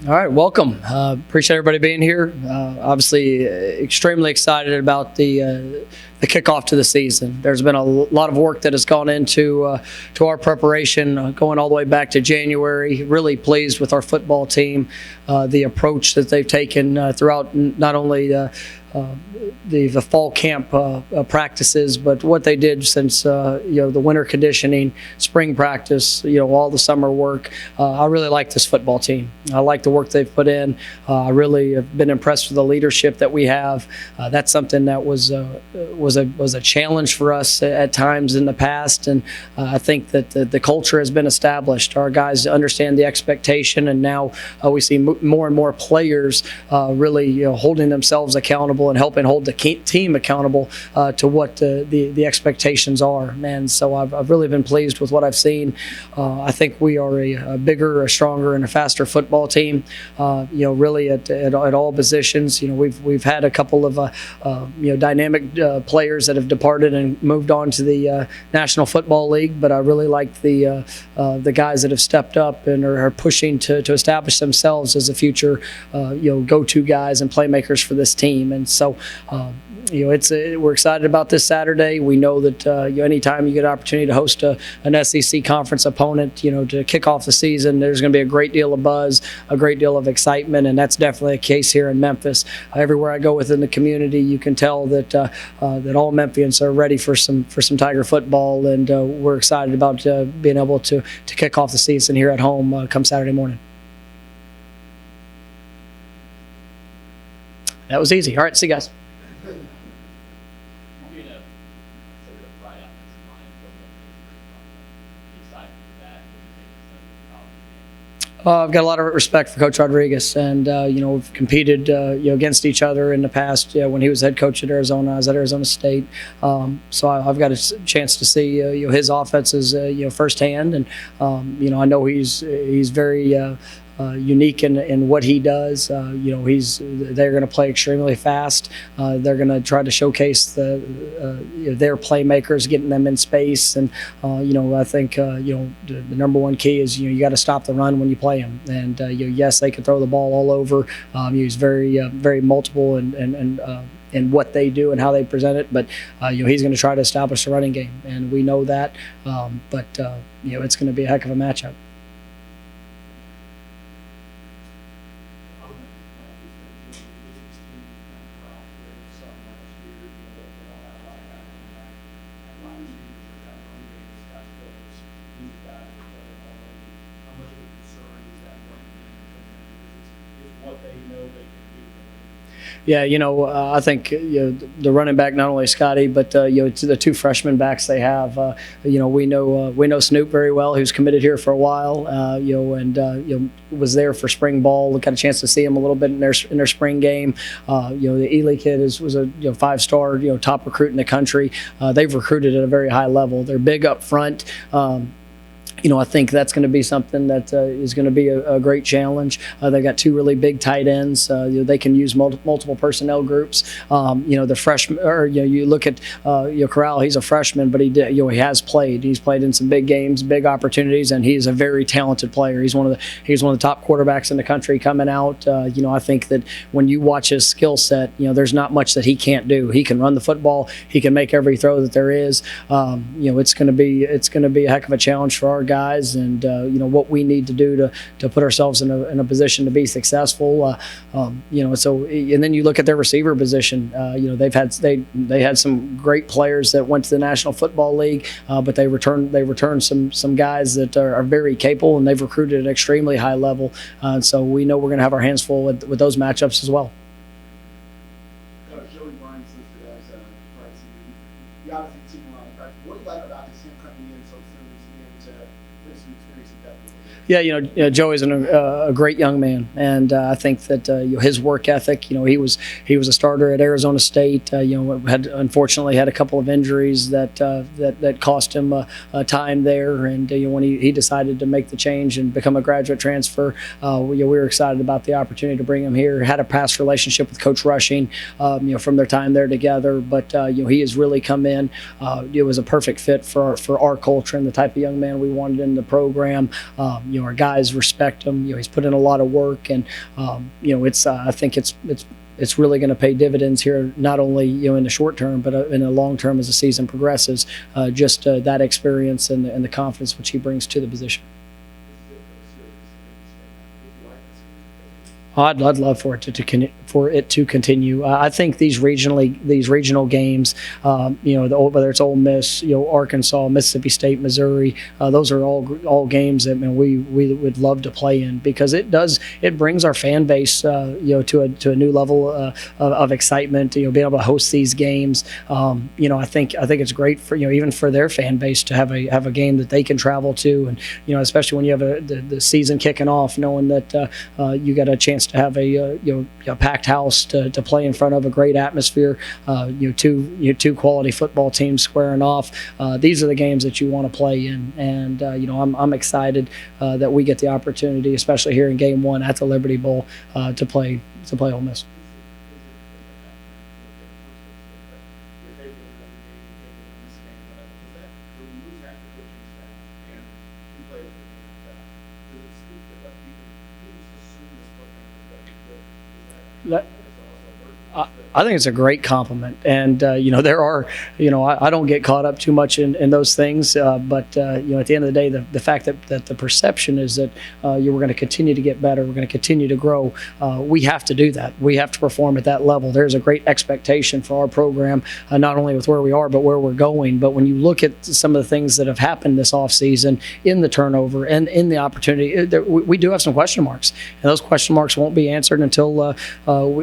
All right, welcome. Appreciate everybody being here. Obviously, extremely excited about the kickoff to the season. There's been a lot of work that has gone into to our preparation, going all the way back to January. Really pleased with our football team, the approach that they've taken throughout not only the fall camp practices, but what they did since the winter conditioning, spring practice, all the summer work. I really like this football team. I like the work they've put in. I really have been impressed with the leadership that we have. That's something that was a challenge for us at times in the past, and I think that the culture has been established. Our guys understand the expectation, and now we see more and more players really holding themselves accountable and helping hold the team accountable to what the expectations are. And so I've really been pleased with what I've seen. I think we are a bigger, a stronger, and a faster football team. Really at all positions. We've had a couple of dynamic players that have departed and moved on to the National Football League, but I really like the guys that have stepped up and are pushing to establish themselves as a future go-to guys and playmakers for this team. And so we're excited about this Saturday. We know that anytime you get an opportunity to host an SEC conference opponent, to kick off the season, there's going to be a great deal of buzz, a great deal of excitement, and that's definitely a case here in Memphis. Everywhere I go within the community, you can tell that all Memphians are ready for some Tiger football, and we're excited about being able to kick off the season here at home come Saturday morning. That was easy. All right, see you guys. I've got a lot of respect for Coach Rodriguez, and we've competed against each other in the past. When he was head coach at Arizona, I was at Arizona State, so I've got a chance to see his offenses firsthand, and I know he's very unique in what he does. They're going to play extremely fast. They're going to try to showcase their playmakers, getting them in space. And I think the number one key is you got to stop the run when you play him. And yes, they can throw the ball all over. He's very multiple and what they do and how they present it, but he's going to try to establish the running game, and we know that. But it's going to be a heck of a matchup. Yeah, I think the running back, not only Scotty, but the two freshman backs they have. We know Snoop very well, who's committed here for a while. And was there for spring ball. We got a chance to see him a little bit in their spring game. The Ely kid was a 5-star top recruit in the country. They've recruited at a very high level. They're big up front. I think that's going to be something that is going to be a great challenge. They've got two really big tight ends. They can use multiple personnel groups. The freshman, or you look at Corral. He's a freshman, but he has played. He's played in some big games, big opportunities, and he's a very talented player. He's one of the top quarterbacks in the country coming out. I think that when you watch his skill set, there's not much that he can't do. He can run the football. He can make every throw that there is. It's going to be a heck of a challenge for our guys, and what we need to do to put ourselves in a position to be successful. So and then you look at their receiver position. They had some great players that went to the National Football League, but they returned some guys that are very capable, and they've recruited at an extremely high level. So we know we're going to have our hands full with those matchups as well. Joey Bryant's listed as right. You obviously seen him on practice. What do you like about this him coming in so soon to bring some experience and depth? Yeah, Joey's a great young man, and I think that his work ethic. He was a starter at Arizona State. Unfortunately had a couple of injuries that cost him time there, and when he decided to make the change and become a graduate transfer, we were excited about the opportunity to bring him here. Had a past relationship with Coach Rushing, from their time there together, but he has really come in. It was a perfect fit for our culture and the type of young man we wanted in in the program. Our guys respect him. He's put in a lot of work, and it's I think it's really going to pay dividends here, not only in the short term, but in the long term as the season progresses. Just that experience and the confidence which he brings to the position. I'd love for it to continue. I think these regional games, whether it's Ole Miss, Arkansas, Mississippi State, Missouri, those are all games that we would love to play in, because it brings our fan base to a new level of excitement. Being able to host these games, I think it's great for even for their fan base to have a game that they can travel to, and especially when you have the season kicking off, knowing that you got a chance to have a packed house to play in front of, a great atmosphere, two quality football teams squaring off. These are the games that you want to play in, and I'm excited that we get the opportunity, especially here in Game 1 at the Liberty Bowl, to play Ole Miss. I think it's a great compliment, and there are, I don't get caught up too much in those things, but at the end of the day, the fact that the perception is that we're going to continue to get better, we're going to continue to grow. We have to do that. We have to perform at that level. There's a great expectation for our program, not only with where we are, but where we're going. But when you look at some of the things that have happened this offseason, in the turnover and in the opportunity, we do have some question marks, and those question marks won't be answered until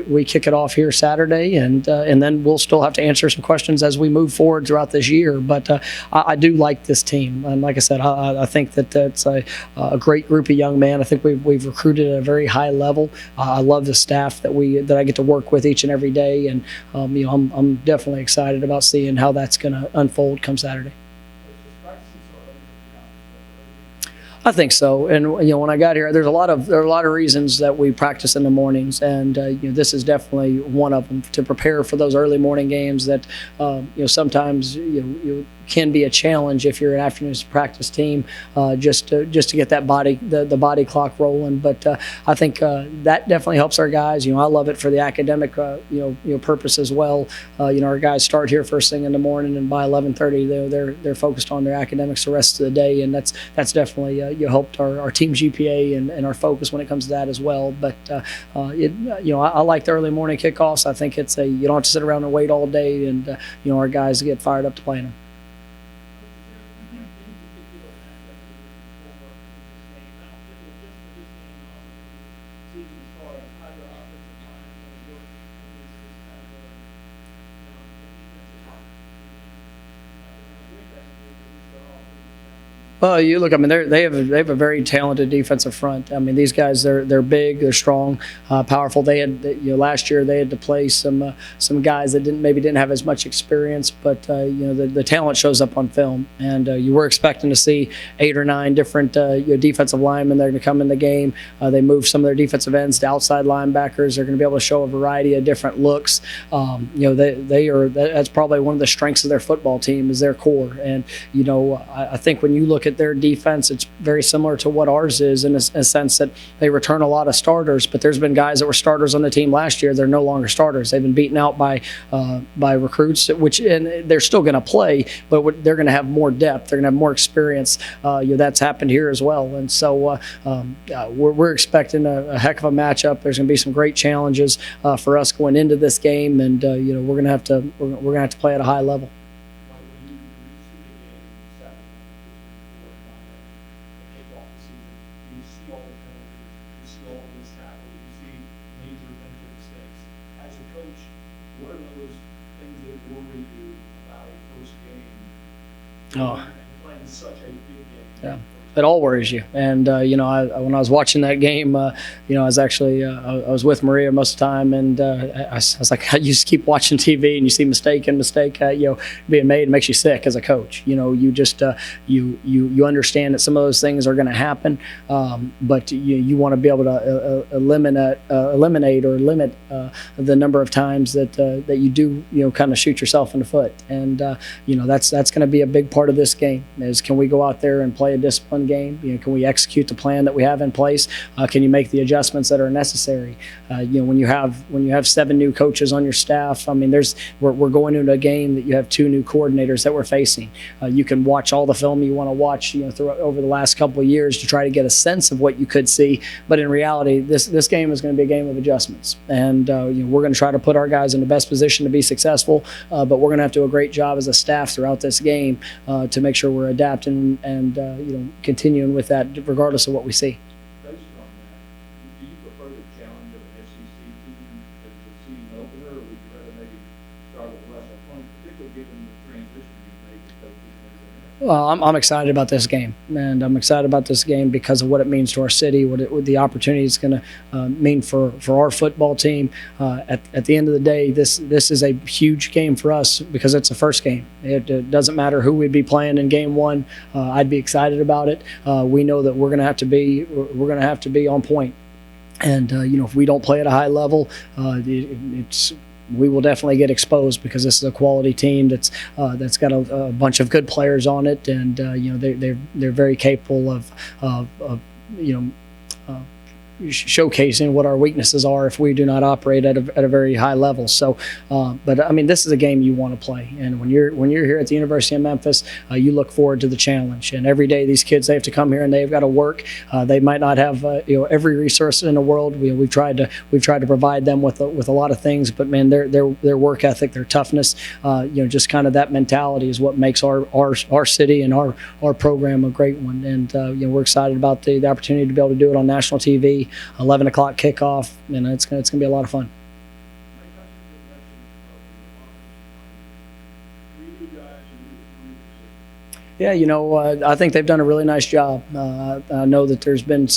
we kick it off here Saturday. And then we'll still have to answer some questions as we move forward throughout this year. But I do like this team, and like I said, I think that it's a great group of young men. I think we've recruited at a very high level. I love the staff that I get to work with each and every day, and I'm definitely excited about seeing how that's going to unfold come Saturday. I think so, and when I got here, there are a lot of reasons that we practice in the mornings, and this is definitely one of them, to prepare for those early morning games that sometimes you can be a challenge if you're an afternoon practice team, just to get that the body clock rolling. But I think that definitely helps our guys. I love it for the academic purpose as well. Our guys start here first thing in the morning, and by 11:30 they're focused on their academics the rest of the day, and that's definitely helped our team's GPA and our focus when it comes to that as well. But I like the early morning kickoffs. I think it's you don't have to sit around and wait all day, and our guys get fired up to playing them. Well, you look. I mean, they have a very talented defensive front. I mean, these guys they're big, they're strong, powerful. They had last year they had to play some guys that didn't have as much experience, but the talent shows up on film, and you were expecting to see 8 or 9 different defensive linemen. They're going to come in the game. They move some of their defensive ends to outside linebackers. They're going to be able to show a variety of different looks. That's probably one of the strengths of their football team, is their core. And I think when you look at their defense, it's very similar to what ours is in a sense that they return a lot of starters, but there's been guys that were starters on the team last year. They're no longer starters. They've been beaten out by recruits, and they're still going to play, but they're going to have more depth. They're going to have more experience. That's happened here as well, and so we're expecting a heck of a matchup. There's going to be some great challenges for us going into this game, and we're going to have to play at a high level. Oh, yeah. It all worries you, and when I was watching that game, I was actually I was with Maria most of the time, and I was like, you just keep watching TV and you see mistake being made. It makes you sick as a coach. You just you understand that some of those things are going to happen, but you want to be able to eliminate or limit the number of times that you do kind of shoot yourself in the foot, and that's going to be a big part of this game. Is can we go out there and play a disciplined one game? Can we execute the plan that we have in place? Can you make the adjustments that are necessary? When you have 7 new coaches on your staff, I mean, we're going into a game that you have 2 new coordinators that we're facing. You can watch all the film you want to watch, over the last couple of years to try to get a sense of what you could see. But in reality, this game is going to be a game of adjustments, and we're going to try to put our guys in the best position to be successful. But we're going to have to do a great job as a staff throughout this game to make sure we're adapting and continuing with that regardless of what we see. Based on that, do you prefer the challenge of an SEC team as the season opener, or would you rather maybe start with a lesser opponent, particularly given the transition you've made to coaching and everything else? Well, I'm excited about this game, and I'm excited about this game because of what it means to our city, what the opportunity is going to mean for our football team. At the end of the day, this is a huge game for us because it's the first game. It doesn't matter who we'd be playing in game 1. I'd be excited about it. We know that we're going to have to be on point, and if we don't play at a high level, we will definitely get exposed because this is a quality team that's got a bunch of good players on it, and they're very capable of showcasing what our weaknesses are if we do not operate at a very high level. So, but I mean, this is a game you want to play, and when you're here at the University of Memphis, you look forward to the challenge. And every day, these kids, they have to come here and they've got to work. They might not have every resource in the world. We've tried to provide them with a lot of things, but man, their work ethic, their toughness, just kind of that mentality is what makes our city and our program a great one. And we're excited about the opportunity to be able to do it on national TV. 11 o'clock kickoff, and it's going to be a lot of fun. Yeah, I think they've done a really nice job. I know that there's been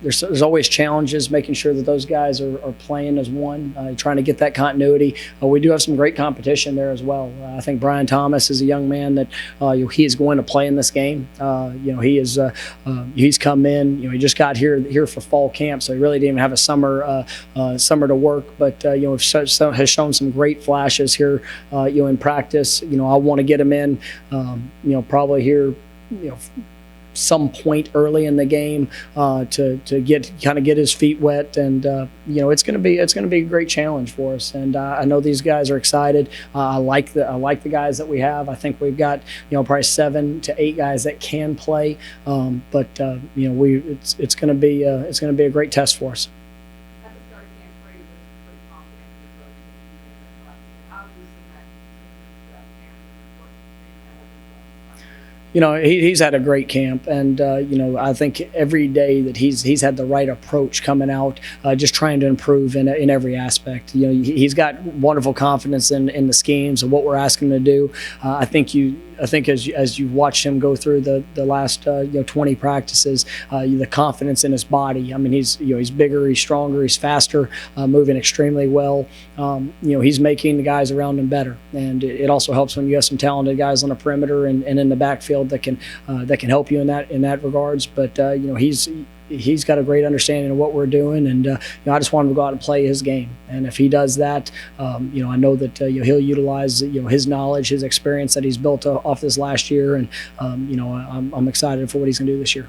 there's always challenges making sure that those guys are playing as one, trying to get that continuity. We do have some great competition there as well. I think Brian Thomas is a young man that he is going to play in this game. He's come in. He just got here for fall camp, so he really didn't even have a summer to work. But has shown some great flashes here. In practice. I want to get him in. Probably here, some point early in the game to get his feet wet, and it's going to be a great challenge for us. And I know these guys are excited. I like the guys that we have. I think we've got probably 7 to 8 guys that can play, but it's going to be a great test for us. At the start of camp, Brady was pretty confident in his rotation. How do you see that he's had a great camp, and I think every day that he's had the right approach coming out, just trying to improve in every aspect. He's got wonderful confidence in the schemes and what we're asking him to do. I think as you watch him go through the last 20 practices, the confidence in his body. I mean, he's bigger, he's stronger, he's faster, moving extremely well. He's making the guys around him better, and it also helps when you have some talented guys on the perimeter and in the backfield that can help you in that regards. But he's got a great understanding of what we're doing, and I just want him to go out and play his game. And if he does that, I know that he'll utilize his knowledge, his experience that he's built off this last year, and I'm excited for what he's going to do this year.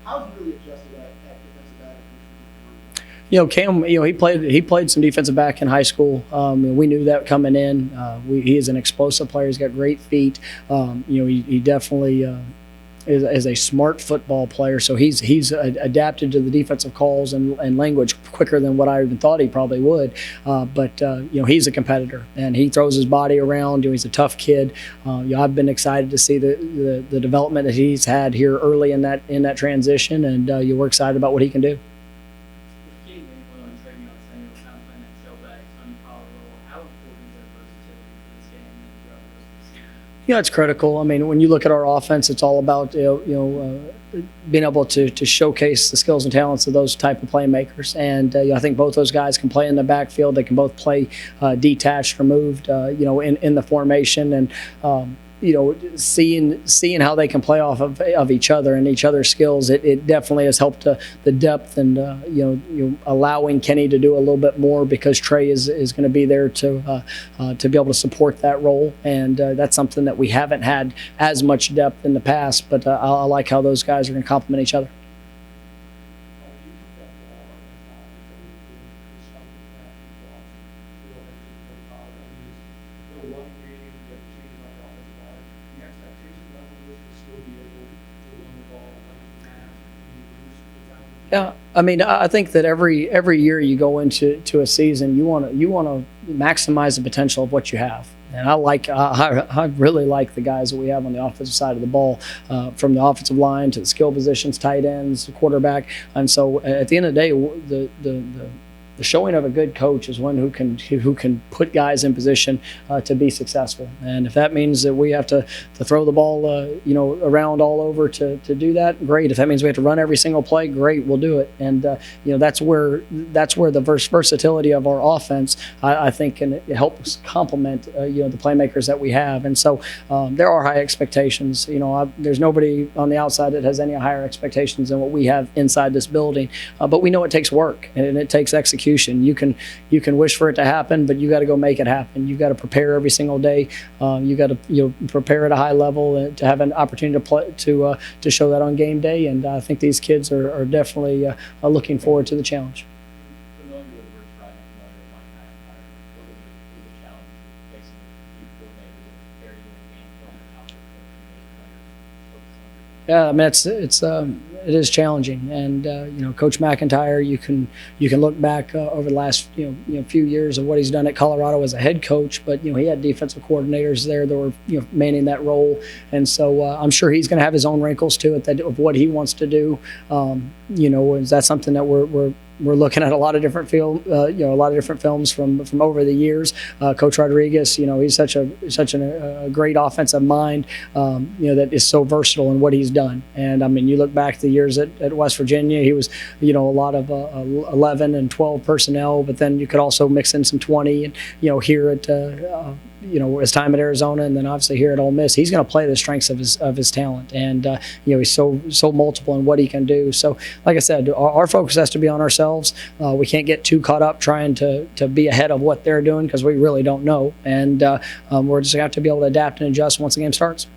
How's he really adjusted at defensive back? Cam, he played some defensive back in high school. We knew that coming in. He is an explosive player. He's got great feet. He definitely is a smart football player. So he's adapted to the defensive calls and language quicker than what I even thought he probably would. But he's a competitor, and he throws his body around. He's a tough kid. I've been excited to see the development that he's had here early in that transition, and we're excited about what he can do. It's critical. I mean, when you look at our offense, it's all about being able to showcase the skills and talents of those type of playmakers. And I think both those guys can play in the backfield. They can both play detached or moved, in the formation. And seeing how they can play off of each other and each other's skills, it definitely has helped the depth and allowing Kenny to do a little bit more because Trey is going to be there to be able to support that role, and that's something that we haven't had as much depth in the past. But I like how those guys are going to complement each other. Yeah, I mean, I think that every year you go into a season, you want to maximize the potential of what you have. And I really like the guys that we have on the offensive side of the ball, from the offensive line to the skill positions, tight ends, quarterback. And so at the end of the day, the showing of a good coach is one who can put guys in position to be successful. And if that means that we have to throw the ball around all over to do that, great. If that means we have to run every single play, great, we'll do it. And that's where the versatility of our offense, I think, can help us complement the playmakers that we have. And so there are high expectations. There's nobody on the outside that has any higher expectations than what we have inside this building. But we know it takes work and it takes execution. You can wish for it to happen, but you got to go make it happen. You got to prepare every single day. You got to prepare at a high level to have an opportunity to play to show that on game day. And I think these kids are definitely looking forward to the challenge. Yeah, I mean it is challenging, and Coach McIntyre, you can look back over the last few years of what he's done at Colorado as a head coach, but he had defensive coordinators there that were manning that role, and so I'm sure he's going to have his own wrinkles to it of what he wants to do. Is that something that we're looking at a lot of different films from over the years. Coach Rodriguez, he's such a great offensive mind, that is so versatile in what he's done. And I mean, you look back the years at West Virginia, he was, a lot of 11 and 12 personnel, but then you could also mix in some 20, and here at his time at Arizona, and then obviously here at Ole Miss, he's going to play the strengths of his talent, and he's so multiple in what he can do. So, like I said, our focus has to be on ourselves. We can't get too caught up trying to be ahead of what they're doing because we really don't know, and we're just going to have to be able to adapt and adjust once the game starts.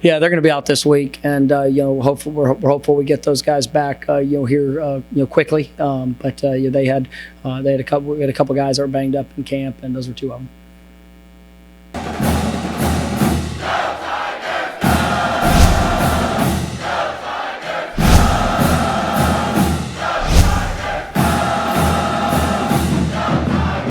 Yeah, they're going to be out this week, and we're hopeful we get those guys back here quickly. But we had a couple guys that were banged up in camp, and those were two of them.